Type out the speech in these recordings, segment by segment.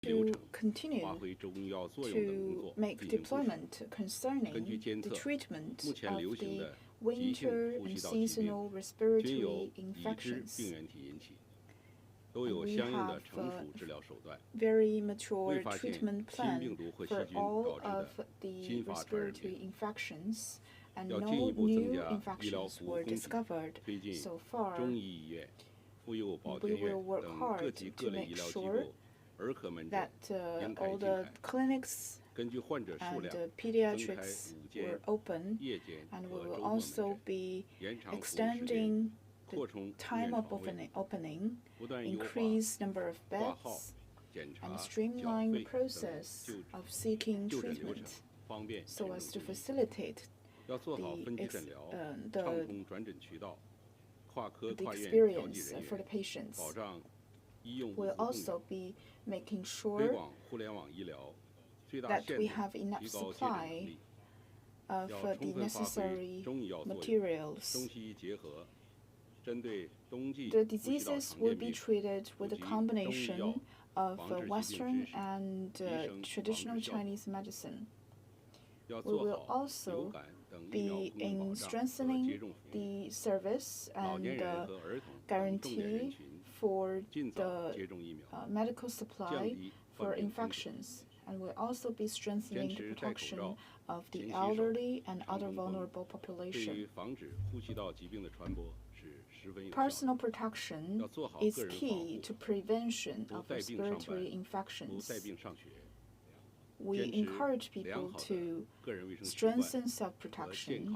to continue to make deployment concerning the treatment of the winter and seasonal respiratory infections. We have a very mature treatment plan for all of the respiratory infections, and no new infections were discovered so far. We will work hard to make sure that all the clinics and pediatrics were open, and we will also be extending the time of opening, increase number of beds, and streamline the process of seeking treatment so as to facilitate the experience for the patients. We'll also be making sure that we have enough supply of the necessary materials. The diseases will be treated with a combination of Western and traditional Chinese medicine. We will also be in strengthening the service and guarantee for the medical supply for infections, and we'll also be strengthening the protection of the elderly and other vulnerable population. Personal protection is key to prevention of respiratory infections. We encourage people to strengthen self-protection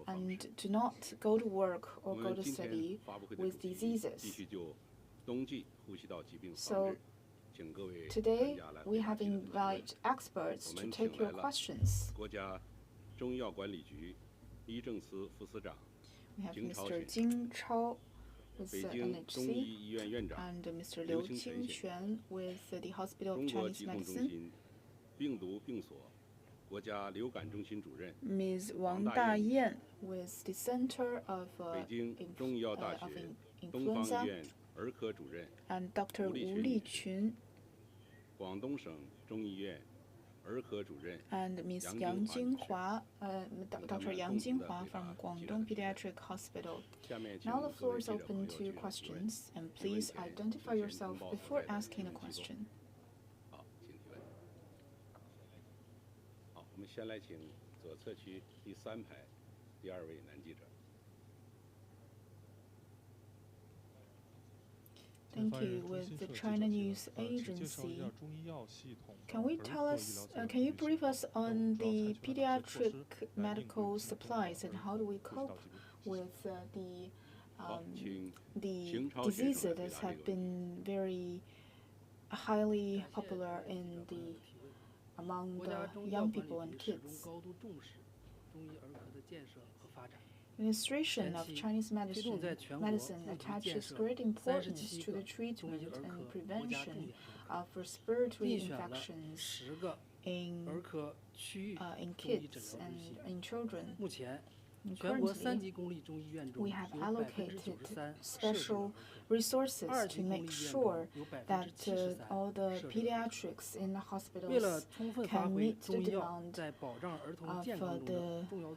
and do not go to work or go to study with diseases. So today we have invited experts to take your questions. We have Mr. Jing Chao with the NHC and Mr. Liu Qingquan with the Hospital of Chinese Medicine. Ms. Wang Dayan with the Center of Influenza, and Dr. Wu Liqun and Ms. Yang Jinghua, Dr. Yang Jinghua from Guangdong Pediatric Hospital. Now the floor is open to questions, and please identify yourself before asking a question. Thank you. With the China News Agency, can you brief us on the pediatric medical supplies and how do we cope with the diseases that have been very highly popular among the young people and kids? Administration of Chinese medicine attaches great importance to the treatment and prevention of respiratory infections in kids and in children. Currently, we have allocated special resources to make sure that all the pediatrics in the hospitals can meet the demand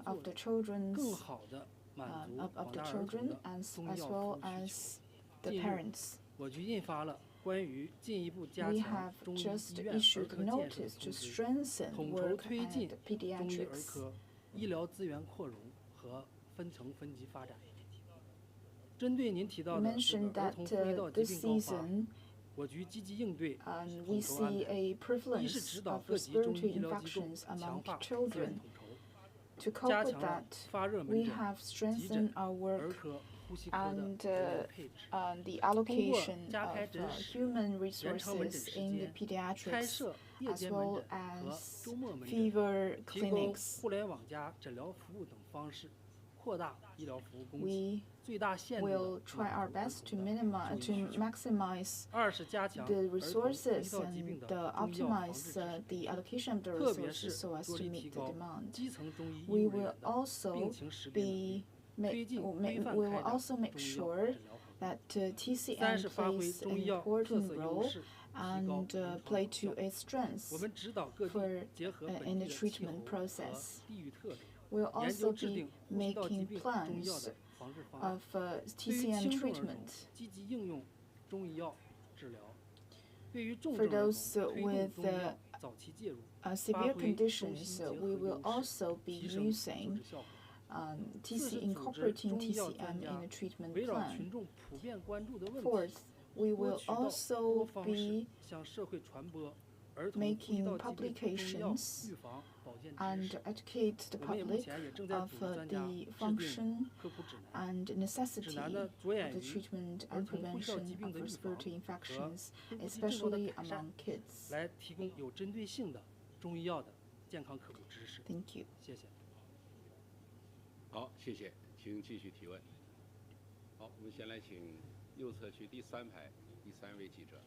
of the children as well as the parents. We have just issued a notice to strengthen work at pediatrics. You mentioned that this season we see a prevalence of respiratory infections among children. To cope with that, we have strengthened our work and the allocation of human resources in the pediatrics, as well as fever clinics. We will try our best to maximize the resources and optimize the allocation of the resources so as to meet the demand. We will also make sure that TCN plays an important role and play to its strengths in the treatment process. We'll also be making plans of TCN treatment. For those with severe conditions, we will also be using incorporating TCN in the treatment plan. Fourth, we will also be making publications and educate the public of the function and necessity of the treatment and prevention of respiratory infections, especially among kids. Thank you. 好，谢谢，请继续提问。好，我们先来请右侧区第3排第3位记者，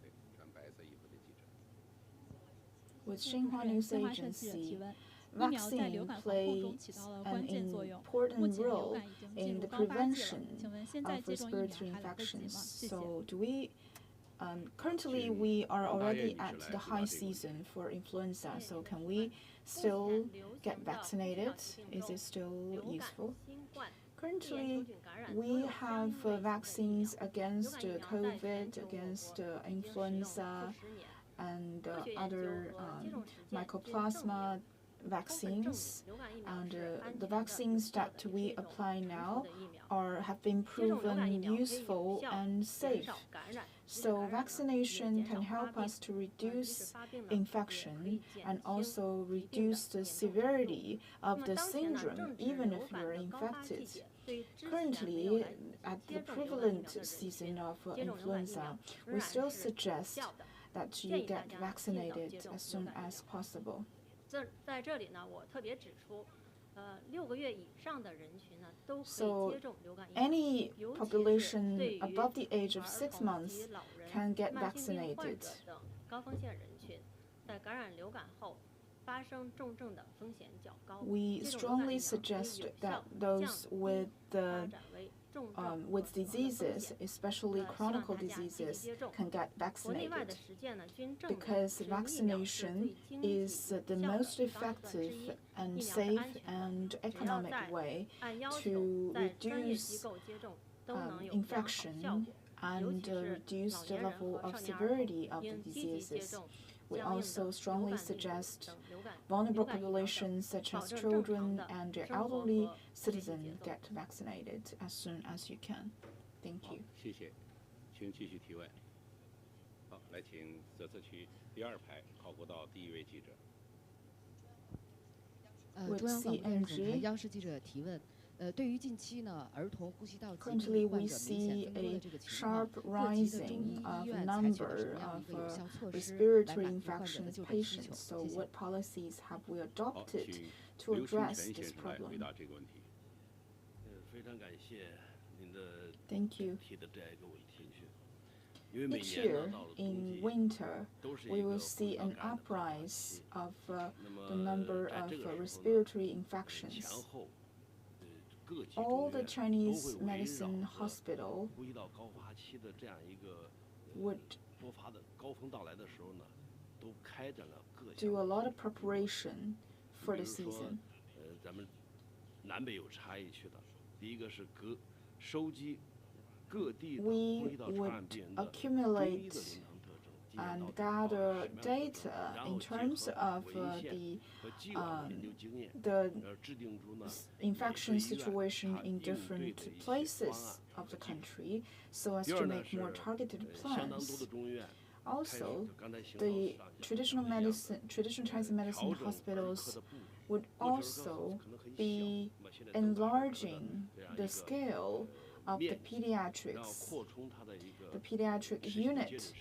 对，穿白色衣服的记者。With Xinhua News Agency, vaccine plays an important role in the prevention of respiratory infections. So, do we? Currently, we are already at the high season for influenza. So, can we still get vaccinated? Is it still useful? Currently, we have vaccines against COVID, against influenza, and other mycoplasma vaccines. And the vaccines that we apply now have been proven useful and safe. So vaccination can help us to reduce infection and also reduce the severity of the syndrome, even if you're infected. Currently, at the prevalent season of influenza, we still suggest that you get vaccinated as soon as possible. So any population above the age of 6 months can get vaccinated. We strongly suggest that those with diseases, especially chronic diseases, can get vaccinated because vaccination is the most effective and safe and economic way to reduce infection and reduce the level of severity of the diseases. We also strongly suggest vulnerable populations such as children and elderly citizens get vaccinated as soon as you can. Thank you. 谢谢，请继续提问。好，来请左侧区第2排考古道第1位记者。中央广播电视总台央视记者提问。Currently, we see a sharp rising of number of respiratory infection patients. So, what policies have we adopted to address this problem? Thank you. Each year in winter, we will see an uprise of the number of respiratory infections. All the Chinese medicine hospital would do a lot of preparation for the season. We would accumulate and gather data in terms of the infection situation in different places of the country so as to make more targeted plans. Also, the traditional Chinese medicine hospitals would also be enlarging the scale of the pediatrics. The pediatric unit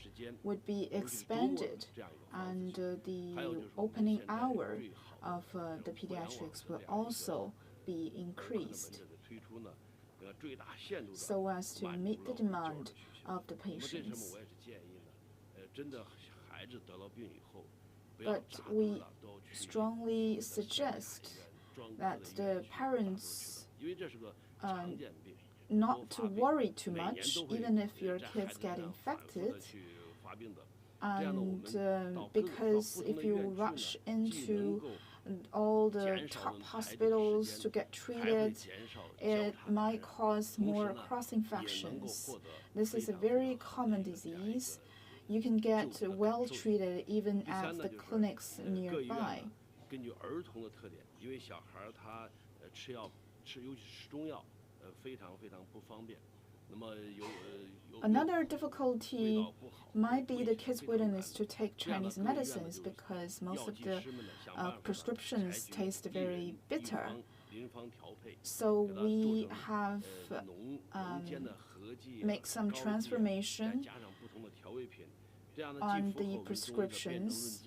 would be expanded, and the opening hour of the pediatrics will also be increased so as to meet the demand of the patients. But we strongly suggest that the parents not to worry too much, even if your kids get infected. And because if you rush into all the top hospitals to get treated, it might cause more cross-infections. This is a very common disease. You can get well treated even at the clinics nearby. Another difficulty might be the kids' willingness to take Chinese medicines because most of the prescriptions taste very bitter. So we have make some transformation on the prescriptions,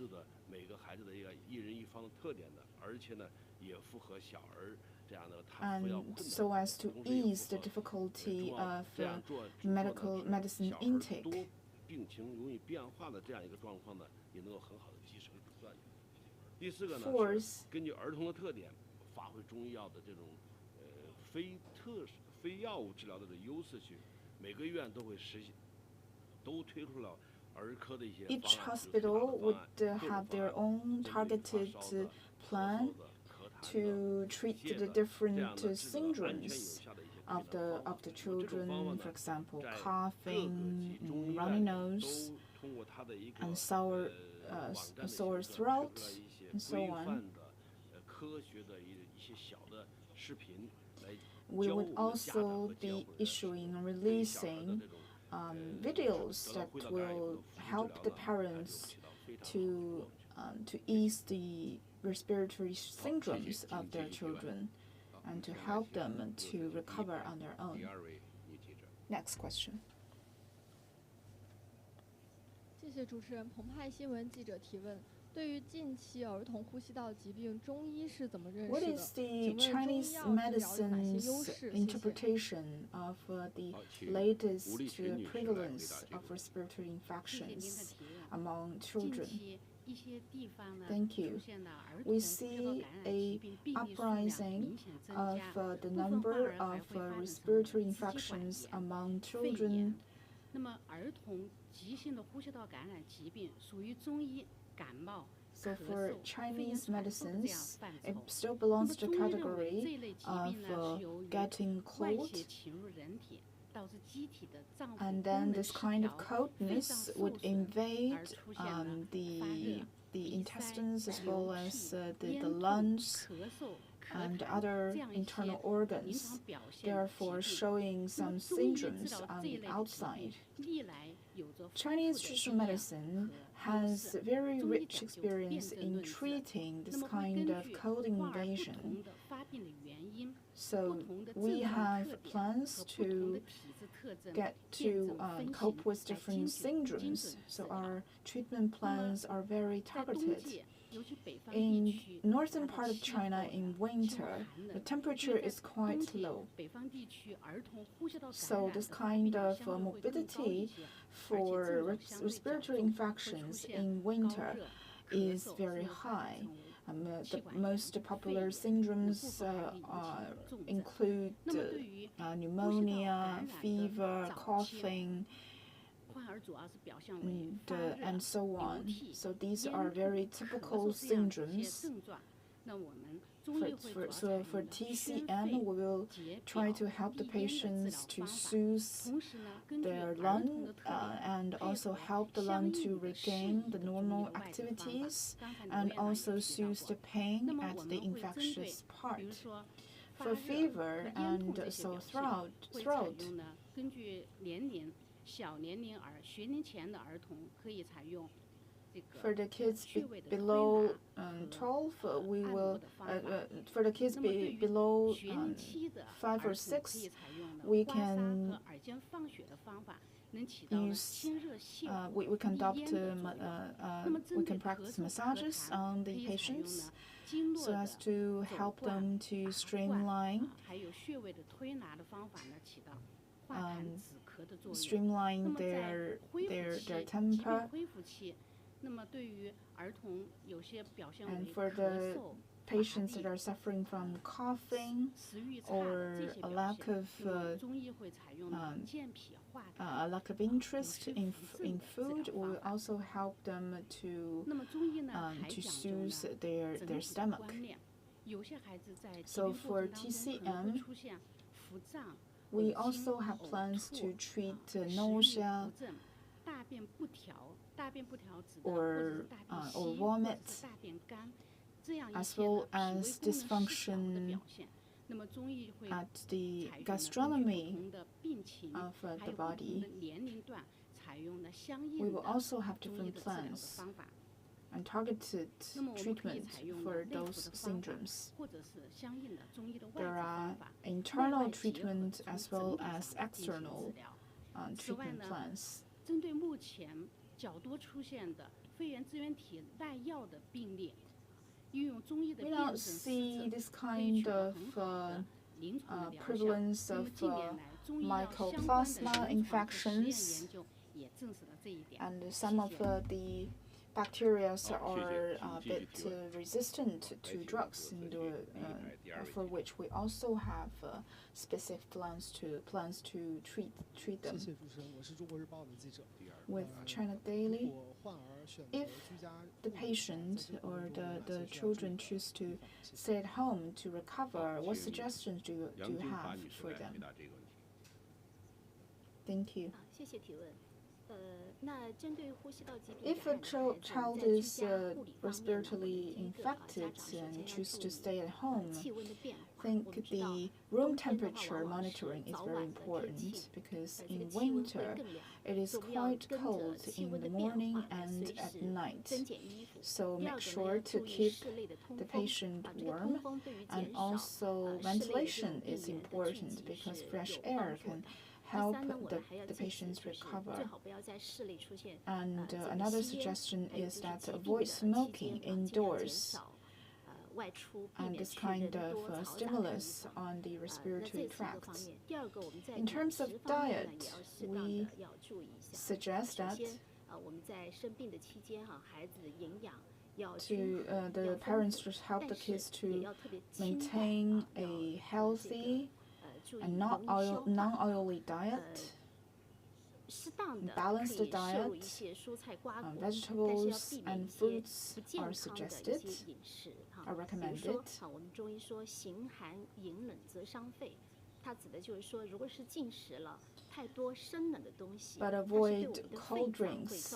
and so as to ease the difficulty of medicine intake. Fourth, each hospital would have their own targeted plan to treat the different syndromes of the children, for example, coughing, runny nose, and sore throat, and so on. We would also be issuing and releasing videos that will help the parents to ease the respiratory syndromes of their children and to help them to recover on their own. Next question. 谢谢主持人。澎湃新闻记者提问：对于近期儿童呼吸道疾病，中医是怎么认识的？ What is the Chinese medicine's interpretation of the latest prevalence of respiratory infections among children? Thank you. We see an uprising of the number of respiratory infections among children. So for Chinese medicines, it still belongs to the category of getting cold. And then this kind of coldness would invade the intestines as well as the lungs and other internal organs, therefore showing some syndromes on the outside. Chinese traditional medicine has very rich experience in treating this kind of cold invasion. So we have plans to cope with different syndromes. So our treatment plans are very targeted. In northern part of China in winter, the temperature is quite low. So this kind of morbidity for respiratory infections in winter is very high. The most popular syndromes include pneumonia, fever, coughing, and so on. So these are very typical syndromes. For TCN, we will try to help the patients to soothe their lung and also help the lung to regain the normal activities and also soothe the pain at the infectious part. For fever and sore throat, for the kids below 12, we will. For the kids below 5 or 6, we can use. We can practice massages on the patients so as to help them to streamline their temper. And for patients that are suffering from coughing or a lack of interest in food, will also help them to soothe their stomach. So for TCM, we also have plans to treat nausea or vomit, as well as dysfunction at the gastronomy of the body. We will also have different plans and targeted treatment for those syndromes. There are internal treatment as well as external treatment plans. We don't see this kind of prevalence of mycoplasma infections, and some of the bacteria are a bit resistant to drugs, for which we also have specific plans to treat them. With China Daily, if the patient or the children choose to stay at home to recover, what suggestions do you have for them? Thank you. If a child is respiratorily infected and chooses to stay at home, I think the room temperature monitoring is very important, because in winter it is quite cold in the morning and at night. So make sure to keep the patient warm, and also ventilation is important, because fresh air can help the patients recover. And another suggestion is that avoid smoking indoors, and this kind of stimulus on the respiratory tract. In terms of diet, we suggest that the parents should help the kids to maintain a healthy and non-oily diet, balanced diet. Vegetables and fruits are suggested, are recommended. But avoid cold drinks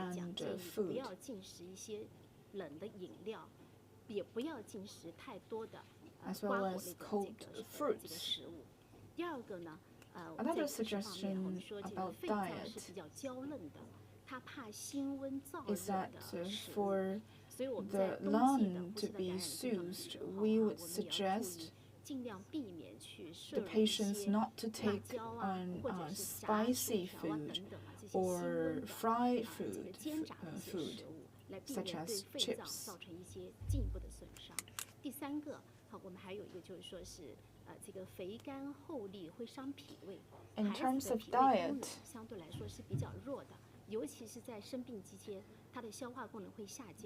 and food. As well as cold fruits. Another suggestion about diet is that for the lung to be soothed, we would suggest the patients not to take spicy food or fried food, such as chips. In terms of diet,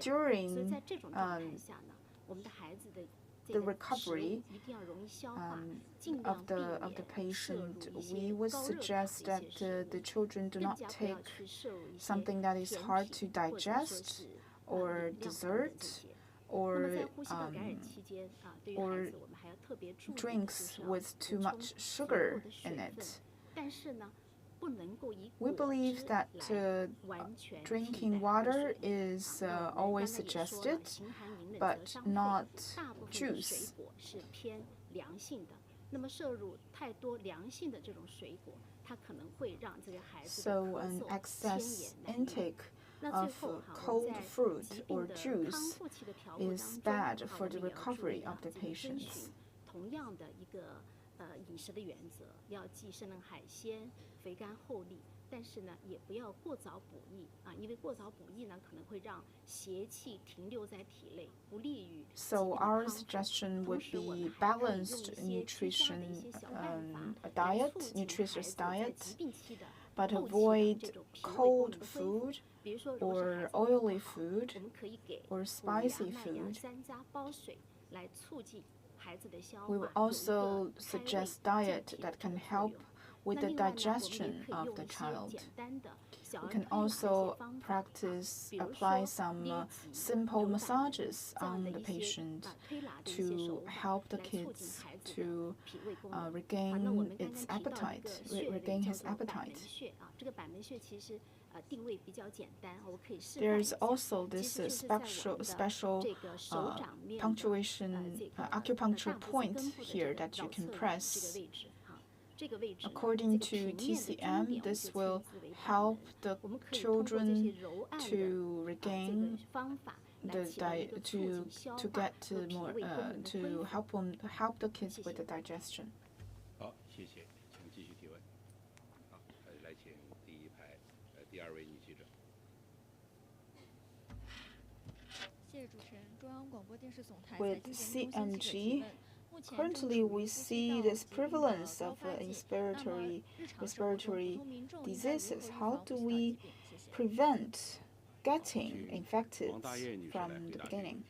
during the recovery of the patient, we would suggest that the children do not take something that is hard to digest, or dessert, or drinks with too much sugar in it. We believe that drinking water is always suggested, but not juice. So an excess intake of cold fruit or juice is bad for the recovery of the patients. So our suggestion would be balanced nutritious diet, but avoid cold food or oily food or spicy food. We will also suggest diet that can help with the digestion of the child. We can also apply some simple massages on the patient to help the kids to regain his appetite. There's also this special acupuncture point here that you can press. According to TCM, this will help the children to regain to help the kids with the digestion. 好，谢谢，请继续提问。好，来请第一排第2位女记者。谢谢主持人，中央广播电视总台 With CMG, currently we see this prevalence of respiratory diseases. How do we prevent getting infected from the beginning?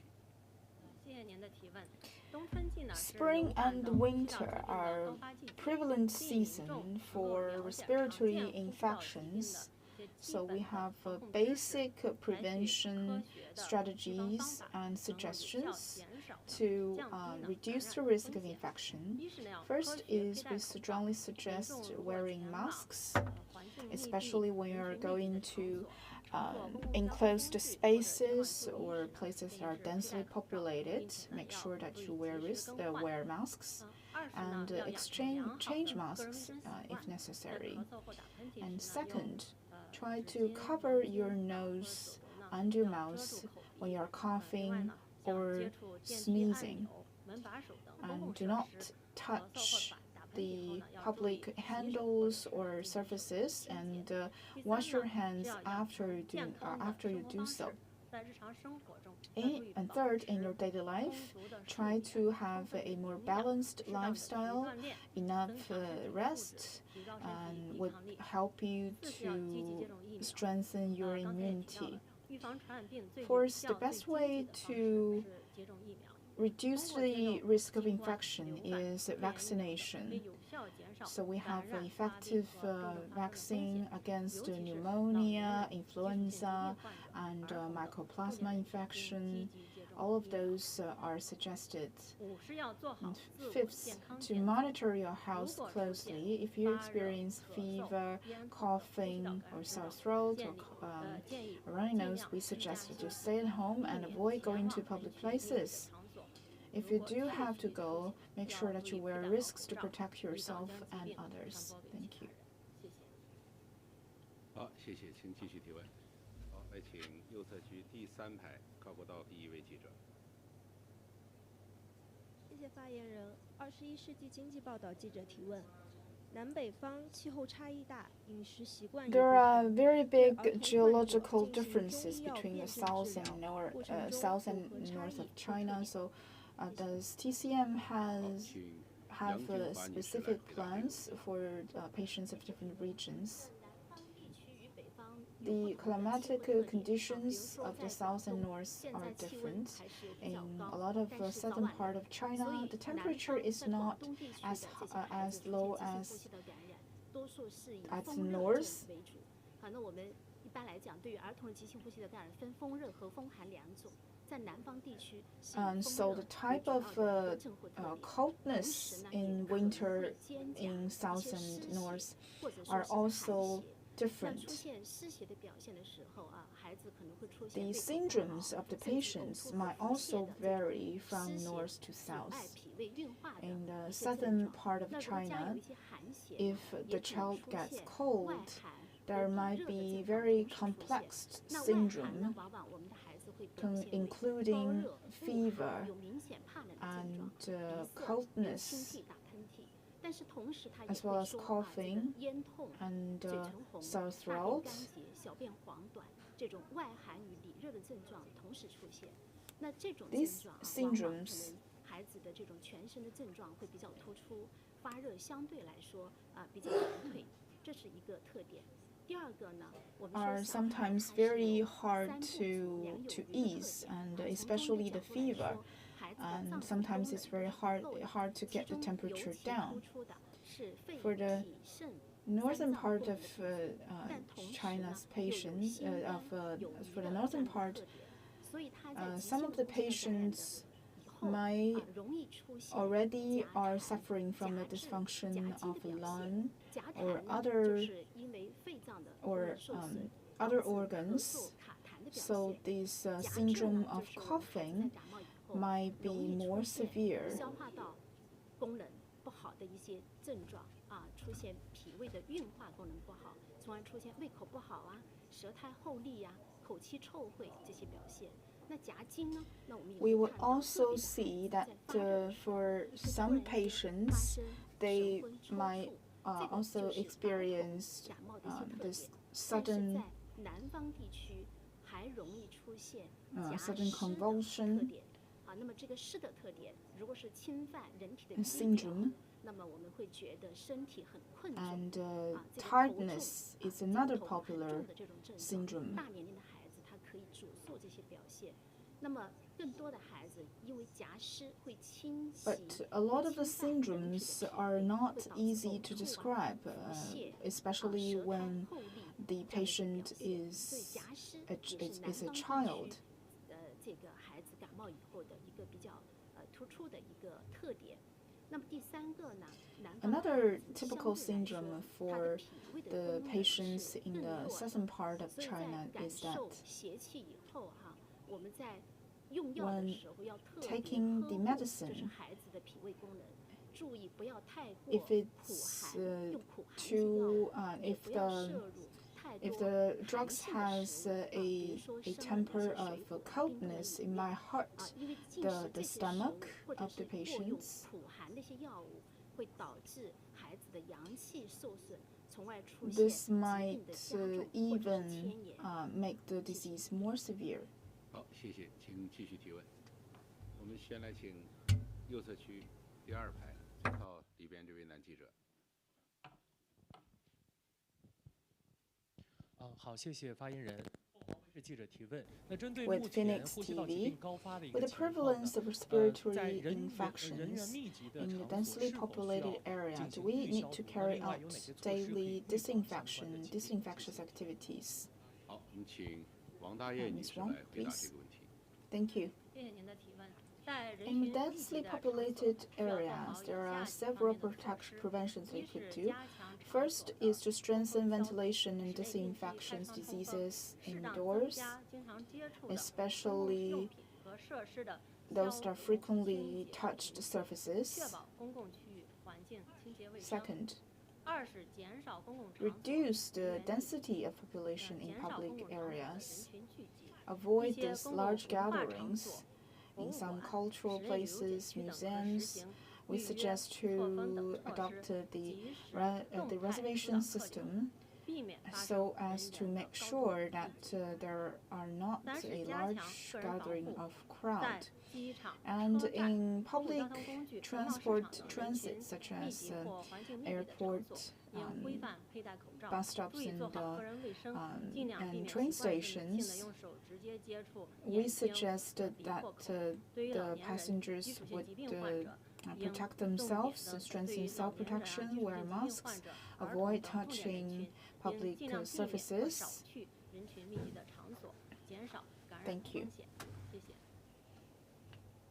Spring and winter are prevalent season for respiratory infections. So we have basic prevention strategies and suggestions to reduce the risk of infection. First is we strongly suggest wearing masks, especially when you're going to enclosed spaces or places that are densely populated. Make sure that you wear masks and change masks if necessary. And second, try to cover your nose and your mouth when you're coughing or sneezing. And do not touch the public handles or surfaces, and wash your hands after you do so. And third, in your daily life, try to have a more balanced lifestyle. Enough rest would help you to strengthen your immunity. Fourth, the best way to reduce the risk of infection is vaccination. So we have an effective vaccine against pneumonia, influenza, and mycoplasma infection. All of those are suggested. And fifth, to monitor your health closely. If you experience fever, coughing, or sore throat, or a runny nose, we suggest that you stay at home and avoid going to public places. If you do have to go, make sure that you wear risks to protect yourself and others. Thank you. 好，谢谢，请继续提问。好，来请右侧区第3排靠过道第1位记者。谢谢发言人。21世纪经济报道记者提问：南北方气候差异大，饮食习惯。There are very big geological differences between the south and north of China. So, does TCM have specific plans for patients of different regions? The climatic conditions of the south and north are different. In a lot of southern part of China, the temperature is not as low as at the north. And so the type of coldness in winter in south and north are also different. The syndromes of the patients might also vary from north to south. In the southern part of China, if the child gets cold, there might be very complex syndrome, including fever and coldness, as well as coughing and sore throat. These syndromes are sometimes very hard to ease, and especially the fever. And sometimes it's very hard to get the temperature down. For the northern part of China's patients, for the northern part, some of the patients might already are suffering from the dysfunction of lung or other organs. So this syndrome of coughing might be more severe. We would also see that for some patients, they might also experience this sudden convulsion syndrome. And tiredness is another popular syndrome. But a lot of the syndromes are not easy to describe, especially when the patient is a child. Another typical syndrome for the patients in the southern part of China is that when taking the medicine, if the drugs has a temper of coldness, it might hurt the stomach of the patients. This might even make the disease more severe. 好，谢谢，请继续提问。我们先来请右侧区第2排最靠里边这位男记者。好，谢谢发言人。是记者提问。那针对 With Phoenix TV, with the prevalence of respiratory infections in the densely populated area, do we need to carry out daily disinfectious activities? 好，我们请王大业女士来回答这个问题。Thank you. In densely populated areas, there are several preventions we could do. First is to strengthen ventilation and disinfection diseases indoors, especially those that are frequently touched surfaces. Second, reduce the density of population in public areas. Avoid these large gatherings. In some cultural places, museums, we suggest to adopt the reservation system so as to make sure that there are not a large gathering of crowd. And in public transit, such as airport, bus stops, and train stations, we suggested that the passengers would protect themselves, strengthen self-protection, wear masks, avoid touching public surfaces. Thank you.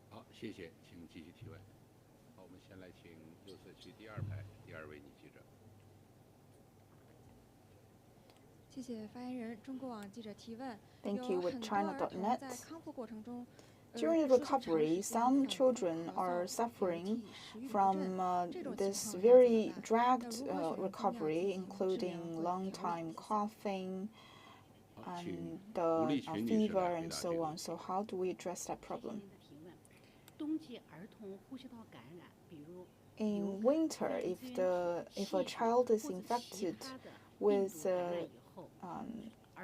好，谢谢，请继续提问。好，我们先来请右侧区第2排第2位女记者。谢谢发言人。中国网记者提问。 Thank you. With China.net. 在康复过程中 During the recovery, some children are suffering from this very dragged recovery, including long time coughing and fever and so on. So how do we address that problem? In winter, if a child is infected with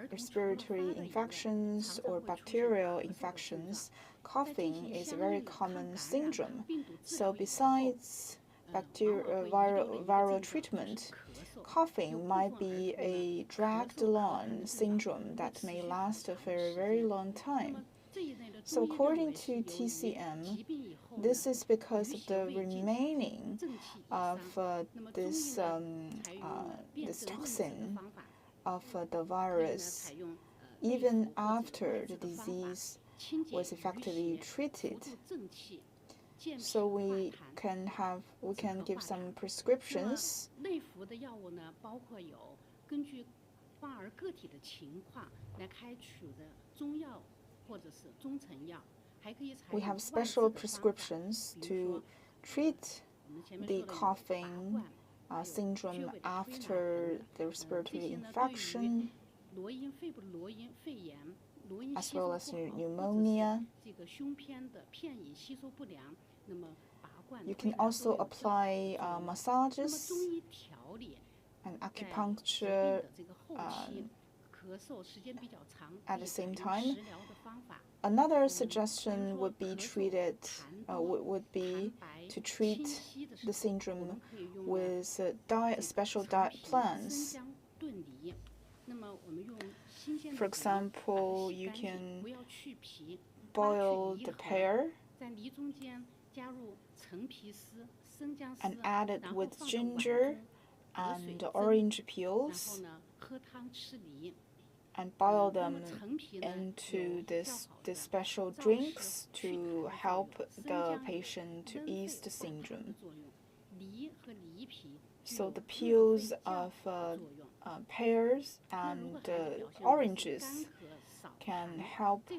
respiratory infections or bacterial infections, coughing is a very common syndrome. So besides viral treatment, coughing might be a dragged-along syndrome that may last for a very long time. So according to TCM, this is because of the remaining of this toxin of the virus, even after the disease was effectively treated. So we can give some prescriptions. We have special prescriptions to treat the coughing syndrome after the respiratory infection, as well as pneumonia. You can also apply massages and acupuncture at the same time. Another suggestion would be to treat the syndrome with special diet plans. For example, you can boil the pear and add it with ginger and orange peels and boil them into this special drinks to help the patient to ease the syndrome. So the peels of pears and oranges can help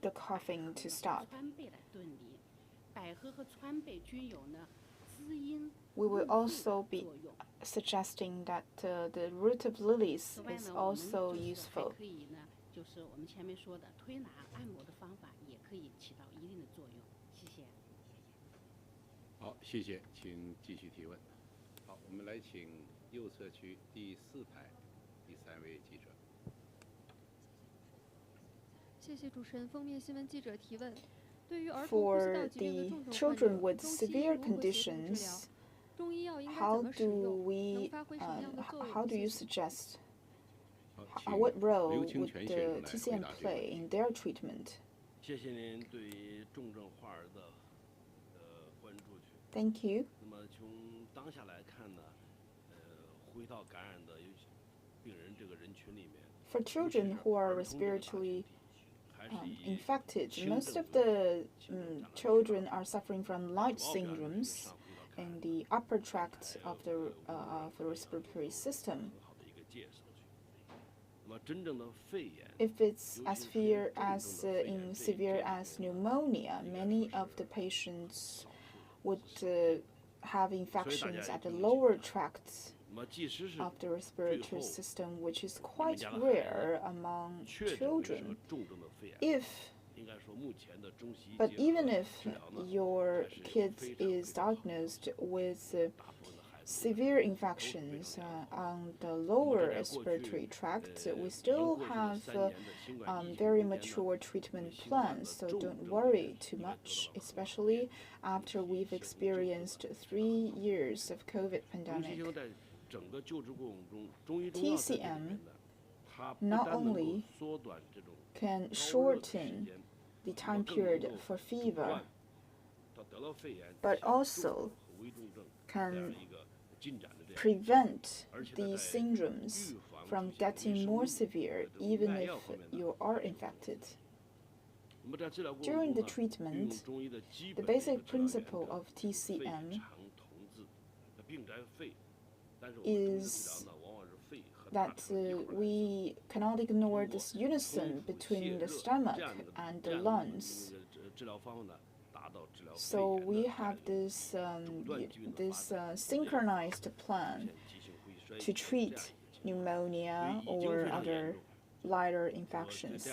the coughing to stop. We will also be suggesting that the root of lilies is also useful.好，谢谢，请继续提问。好，我们来请右侧区第4排第3位记者。谢谢主持人。封面新闻记者提问：对于儿童呼吸 For 道疾病的 the 重症 children 患 with 者，中西医 severe 如何协同治疗？ conditions, 中医药应该怎 how 么使用？能 do 发挥什么样的作用？ how do you 谢谢。 suggest 好， what role 刘 would 清泉先生 the 来回 TCM 答这个 play 问题。 in their treatment? 谢谢您对于重症患儿的关注。 Thank you. 那么从当下来看呢，呼吸道感染的病人这个人群里面， For children who are respiratory infected, most of the children are suffering from light syndromes in the upper tract of the respiratory system. If it's as severe as pneumonia, many of the patients would have infections at the lower tracts of the respiratory system, which is quite rare among children. But even if your kid is diagnosed with severe infections on the lower respiratory tract, we still have very mature treatment plans, so don't worry too much, especially after we've experienced 3 years of COVID pandemic. TCM not only can shorten the time period for fever, but also can prevent these syndromes from getting more severe even if you are infected. During the treatment, the basic principle of TCM is that we cannot ignore this unison between the stomach and the lungs. So we have this synchronized plan to treat pneumonia or other lighter infections.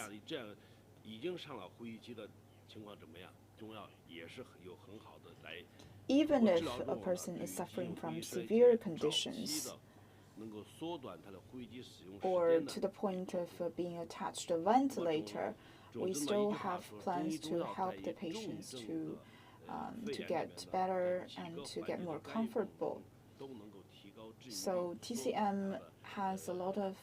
Even if a person is suffering from severe conditions, or to the point of being attached to a ventilator, we still have plans to help the patients to to get better and to get more comfortable. So TCM has a lot of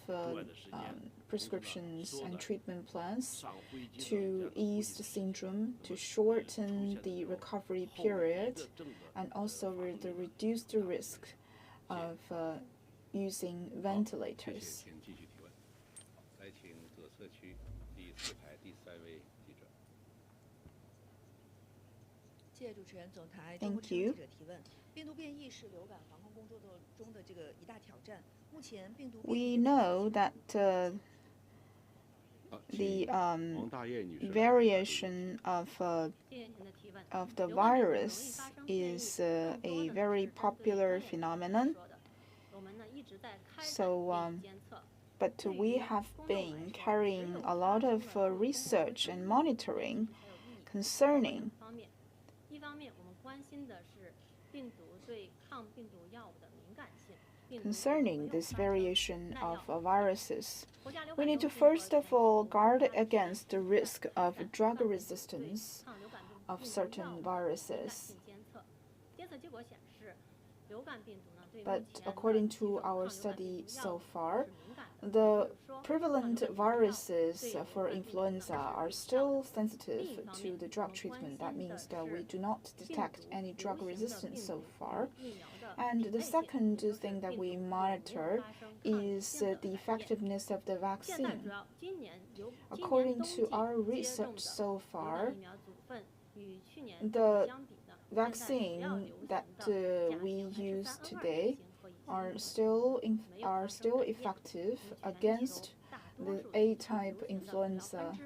prescriptions and treatment plans to ease the syndrome, to shorten the recovery period, and also reduce the risk of using ventilators. Thank you. We know that the variation of the virus is a very popular phenomenon. So, but we have been carrying a lot of research and monitoring concerning this variation of viruses. We need to first of all guard against the risk of drug resistance of certain viruses. But according to our study so far, the prevalent viruses for influenza are still sensitive to the drug treatment. That means that we do not detect any drug resistance so far. And the second thing that we monitor is the effectiveness of the vaccine. According to our research so far, the vaccine that we use today are still effective against the A-type influenza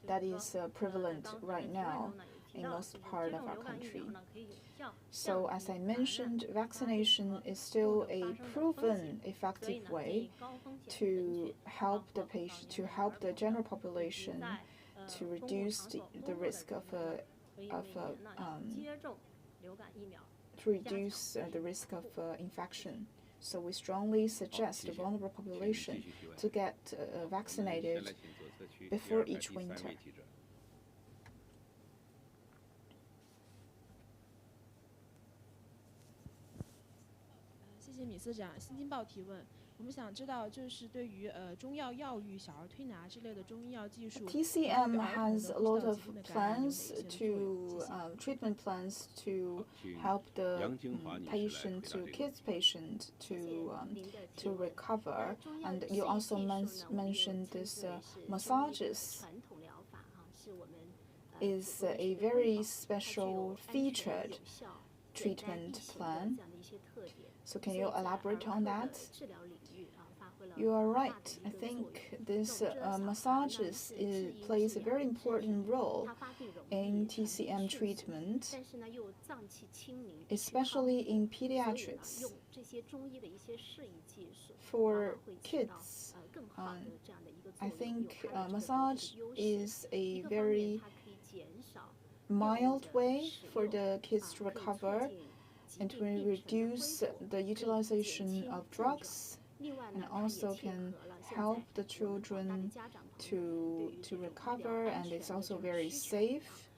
that is prevalent right now in most part of our country. So, as I mentioned, vaccination is still a proven effective way to help the general population to reduce the risk of infection. So we strongly suggest the vulnerable population to get vaccinated before each winter. 谢谢米司长，新京报提问。我们想知道，就是对于中药药浴、小儿推拿之类的中医药技术 ，TCM has a lot of plans to treatment plans to help the kids patient to recover. And you also mentioned this massages is a very special featured treatment plan. So can you elaborate on that? You are right. I think this massages plays a very important role in TCM treatment, especially in pediatrics. For kids, I think massage is a very mild way for the kids to recover, and will reduce the utilization of drugs, and also can help the children to recover, and it's also very safe.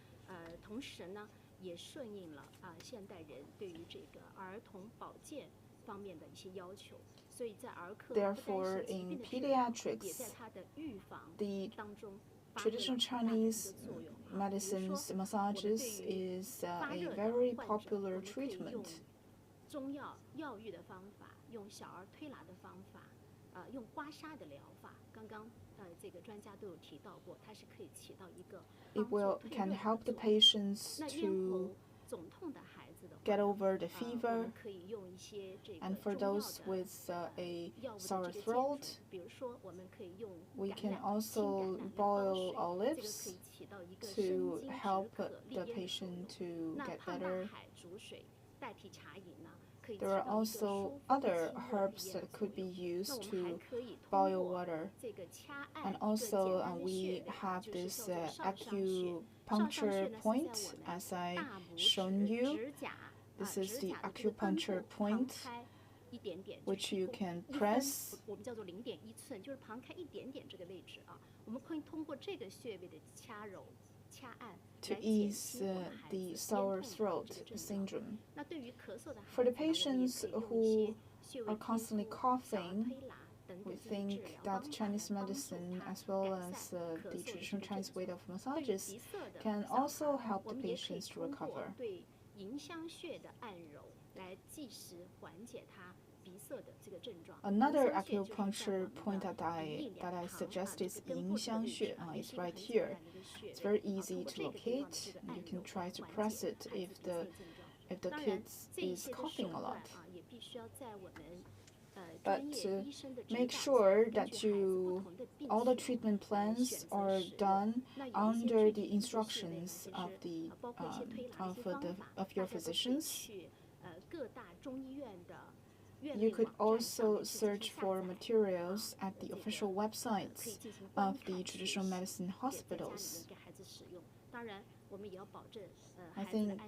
Therefore, in pediatrics, the traditional Chinese medicines, massages is a very popular treatment. It can help the patients to get over the fever, and for those with a sore throat, we can also boil olives to help the patient to get better. There are also other herbs that could be used to boil water. And also we have this acupuncture point, as I shown you. This is the acupuncture point, which you can press. to ease the sore throat syndrome. For the patients who are constantly coughing, we think that Chinese medicine, as well as the traditional Chinese way of massages, can also help the patients to recover. Another acupuncture point that I suggest is yin xiang xue. It's right here. It's very easy to locate. You can try to press it if the kid is coughing a lot. But make sure that all the treatment plans are done under the instructions of your physicians. You could also search for materials at the official websites of the traditional medicine hospitals. I think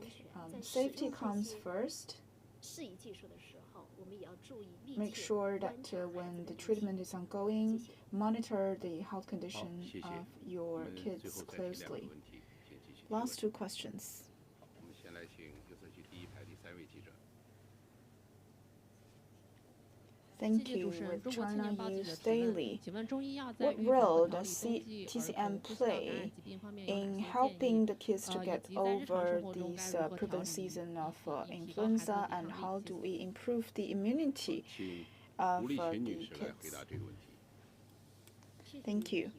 safety comes first. Make sure that when the treatment is ongoing, monitor the health condition of your kids closely. Last two questions. Thank you. With China Youth Daily, what role does TCM play in helping the kids to get over this prevalent season of influenza, and how do we improve the immunity of the kids? Thank you.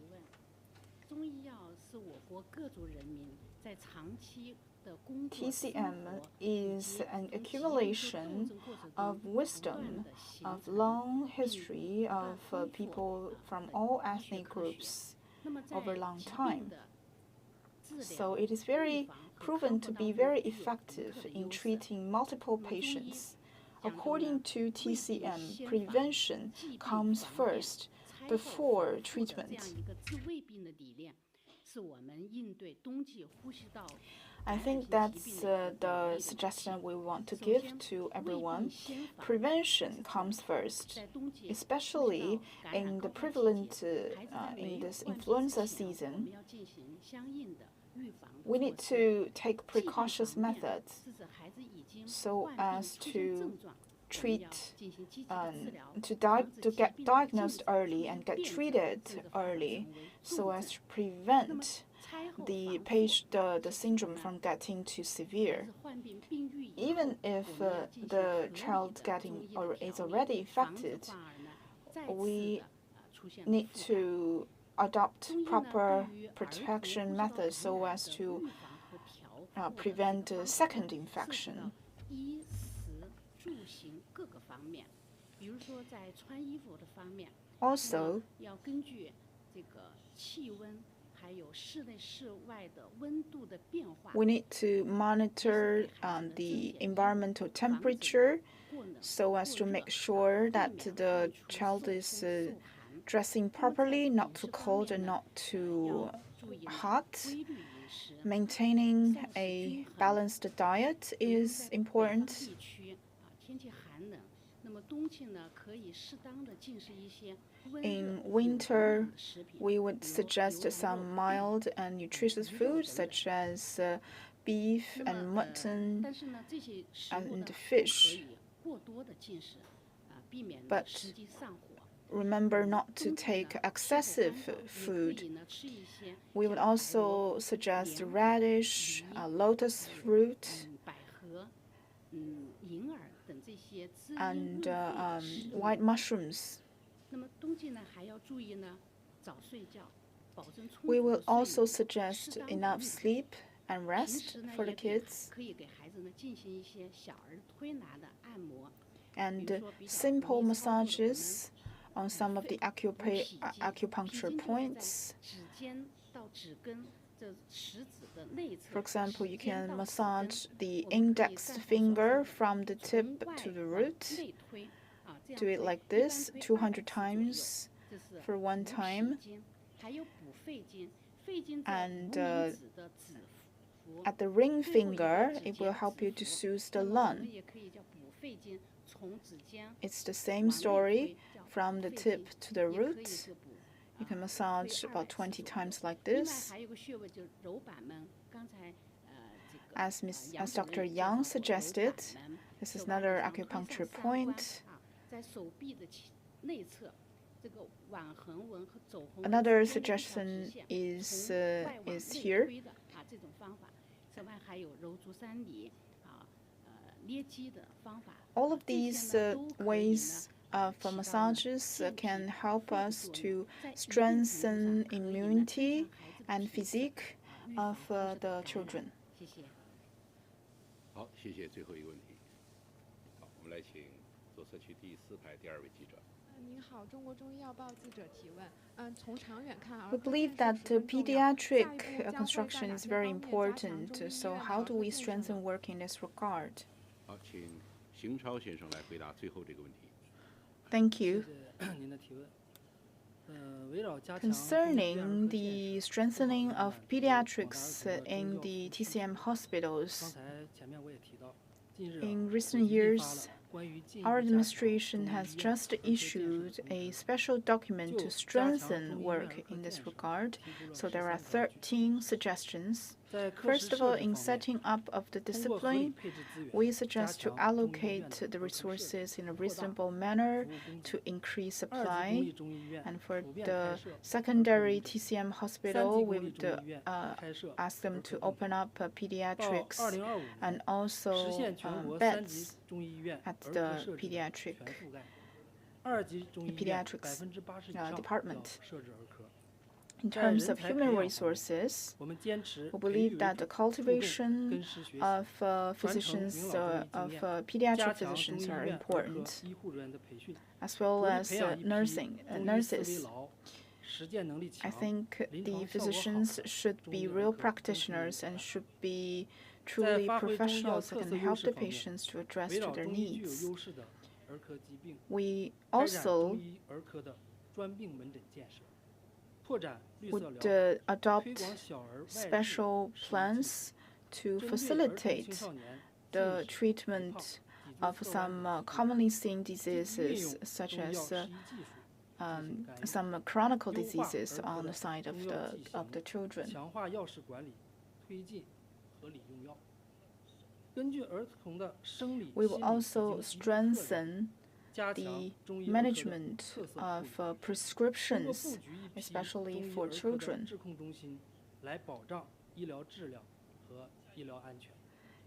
TCM is an accumulation of wisdom, of long history of people from all ethnic groups over a long time. So it is very proven to be very effective in treating multiple patients. According to TCM, prevention comes first before treatment. I think that's the suggestion we want to give to everyone. Prevention comes first, especially in the prevalent in this influenza season. We need to take precautious methods so as to treat, to get diagnosed early and get treated early, so as to prevent the syndrome from getting too severe. Even if the child is already infected, we need to adopt proper protection methods so as to prevent a second infection. Also, we need to monitor the environmental temperature so as to make sure that the child is dressing properly, not too cold and not too hot. Maintaining a balanced diet is important. In winter, we would suggest some mild and nutritious foods such as beef and mutton and fish. But remember not to take excessive food. We would also suggest radish, lotus fruit, and white mushrooms. We will also suggest enough sleep and rest for the kids, and simple massages on some of the acupuncture points. For example, you can massage the index finger from the tip to the root. Do it like this 200 times for one time. And at the ring finger, it will help you to soothe the lung. It's the same story from the tip to the root. You can massage about 20 times like this. As Dr. Yang suggested, this is another acupuncture point. Another suggestion is here. All of these ways of massages can help us to strengthen immunity and physique of the children. 好，谢谢。最后一个问题。好，我们来请左侧区第4排第2位记者。您好，中国中医药报记者提问。从长远看， We believe that pediatric construction is very important. So how do we strengthen work in this regard? 好，请邢超先生来回答最后这个问题。Thank you. 您的提问。 Concerning the strengthening of pediatrics in the TCM hospitals, in recent years, our administration has just issued a special document to strengthen work in this regard. So there are 13 suggestions. First of all, in setting up of the discipline, we suggest to allocate the resources in a reasonable manner to increase supply. And for the secondary TCM hospital, we would ask them to open up pediatrics and also beds at the pediatrics department. In terms of human resources, we believe that the cultivation of physicians, of pediatric physicians are important, as well as nurses. I think the physicians should be real practitioners and should be truly professionals who can help the patients to address to their needs. We also would adopt special plans to facilitate the treatment of some commonly seen diseases, such as some chronic diseases on the side of the children. We will also strengthen the management of prescriptions, especially for children.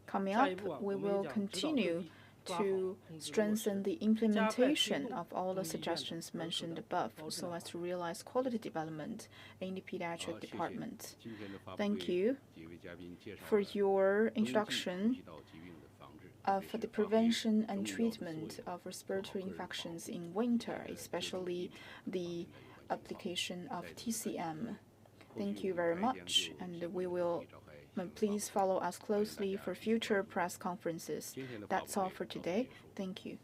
Coming up, we will continue to strengthen the implementation of all the suggestions mentioned above so as to realize quality development in the pediatric department. Thank you for your introduction for the prevention and treatment of respiratory infections in winter, especially the application of TCM. Thank you very much, and we will please follow us closely for future press conferences. That's all for today. Thank you.